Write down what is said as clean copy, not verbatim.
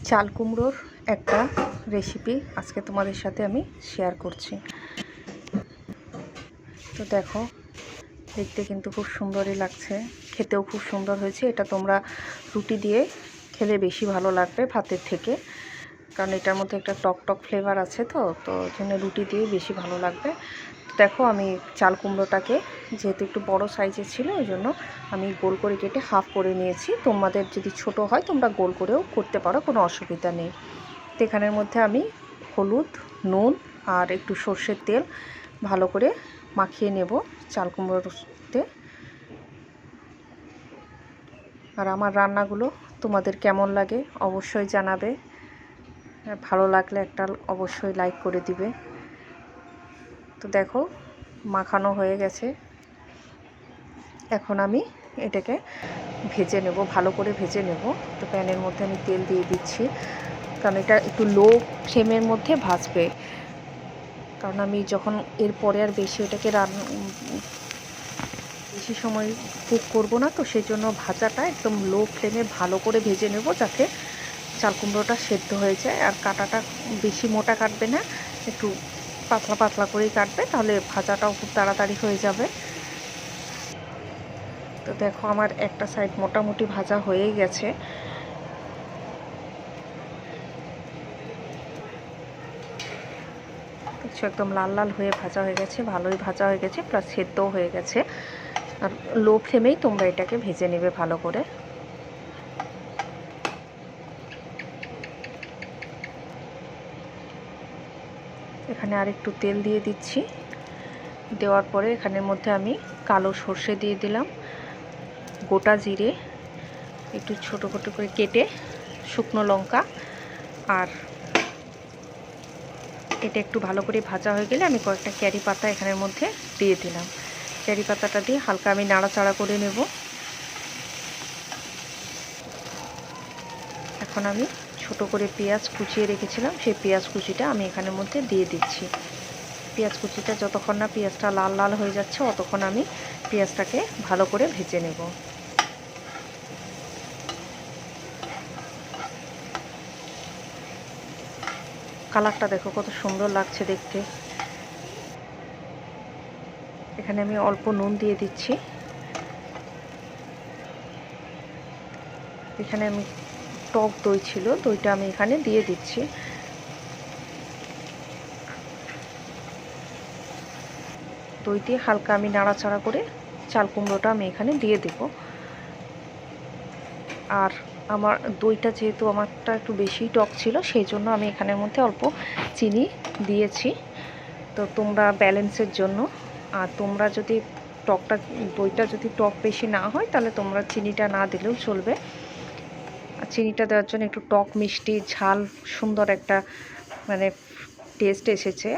চাল কুমড়োর একটা রেসিপি আজকে তোমাদের সাথে আমি শেয়ার করছি। তো দেখো, দেখতে কিন্তু খুব সুন্দরই লাগছে, খেতেও খুব সুন্দর হয়েছে। এটা তোমরা রুটি দিয়ে খেলে বেশি ভালো লাগবে ভাতের থেকে, কারণ এটার মধ্যে একটা টক টক ফ্লেভার আছে। তো জন্য রুটি দিয়ে বেশি ভালো লাগবে। দেখো, আমি চাল কুমড়োটাকে যেহেতু একটু বড় সাইজের ছিল, ওই জন্য আমি গোল করে কেটে হাফ করে নিয়েছি। তোমাদের যদি ছোট হয় তোমরা গোল করেও করতে পারো, কোনো অসুবিধা নেই। তো এখানের মধ্যে আমি হলুদ, নুন আর একটু সর্ষের তেল ভালো করে মাখিয়ে নেব চাল কুমড়োতে। আর আমার রান্নাগুলো তোমাদের কেমন লাগে অবশ্যই জানাবে। ভালো লাগলে একটা অবশ্যই লাইক করে দিবে। তো দেখো, মাখানো হয়ে গেছে। এখন আমি এটাকে ভেজে নেব, ভালো করে ভেজে নেব। তো প্যানের মধ্যে আমি তেল দিয়ে দিচ্ছি, কারণ এটা একটু লো ফ্লেমের মধ্যে ভাজবে। কারণ আমি যখন এরপরে আর বেশি এটাকে বেশি সময় কুক করব না, তো সেই জন্য ভাজাটা একদম লো ফ্লেমে ভালো করে ভেজে নেব, যাতে চাল কুমড়োটা সেদ্ধ হয়ে যায়। আর কাটাটা বেশি মোটা কাটবে না, একটু পাতলা পাতলা করেই কাটবে, তাহলে ভাজাটাও খুব তাড়াতাড়ি হয়ে যাবে। তো দেখো, আমার একটা সাইড মোটামুটি ভাজা হয়েই গেছে। কিছু একদম লাল লাল হয়ে ভাজা হয়ে গেছে, ভালোই ভাজা হয়ে গেছে, প্লাস সেদ্ধও হয়ে গেছে। আর লো ফ্লেমেই তোমরা এটাকে ভেজে নেবে ভালো করে। এখানে আর একটু তেল দিয়ে দিচ্ছি। দেওয়ার পরে এখানের মধ্যে আমি কালো সর্ষে দিয়ে দিলাম, গোটা জিরে, একটু ছোটো ছোটো করে কেটে শুকনো লঙ্কা। আর এটা একটু ভালো করে ভাজা হয়ে গেলে আমি কয়েকটা ক্যারি পাতা এখানের মধ্যে দিয়ে দিলাম। ক্যারি পাতাটা দিয়ে হালকা আমি নাড়াচাড়া করে নেব। এখন আমি ছোট করে পেঁয়াজ কুচিয়ে রেখেছিলাম, সেই পেঁয়াজ কুচিটা আমি এখানের মধ্যে দিয়ে দিচ্ছি। পেঁয়াজ কুচিটা যতক্ষণ না পেঁয়াজটা লাল লাল হয়ে যাচ্ছে, ততক্ষণ আমি পেঁয়াজটাকে ভালো করে ভেজে নেব। কালারটা দেখো কত সুন্দর লাগছে দেখতে। এখানে আমি অল্প নুন দিয়ে দিচ্ছি। এখানে আমি টক দই ছিল, দইটা আমি এখানে দিয়ে দিচ্ছি। দই দিয়ে হালকা আমি নাড়াচাড়া করে চাল কুমড়োটা আমি এখানে দিয়ে দেব। আর আমার দইটা যেহেতু আমারটা একটু বেশি টক ছিল, সেই জন্য আমি এখানের মধ্যে অল্প চিনি দিয়েছি। তো তোমরা ব্যালেন্সের জন্য, আর তোমরা যদি দইটা যদি টক বেশি না হয়, তাহলে তোমরা চিনিটা না দিলেও চলবে। আর চিনিটা দেওয়ার জন্য একটু টক মিষ্টি ঝাল সুন্দর একটা টেস্ট এসেছে।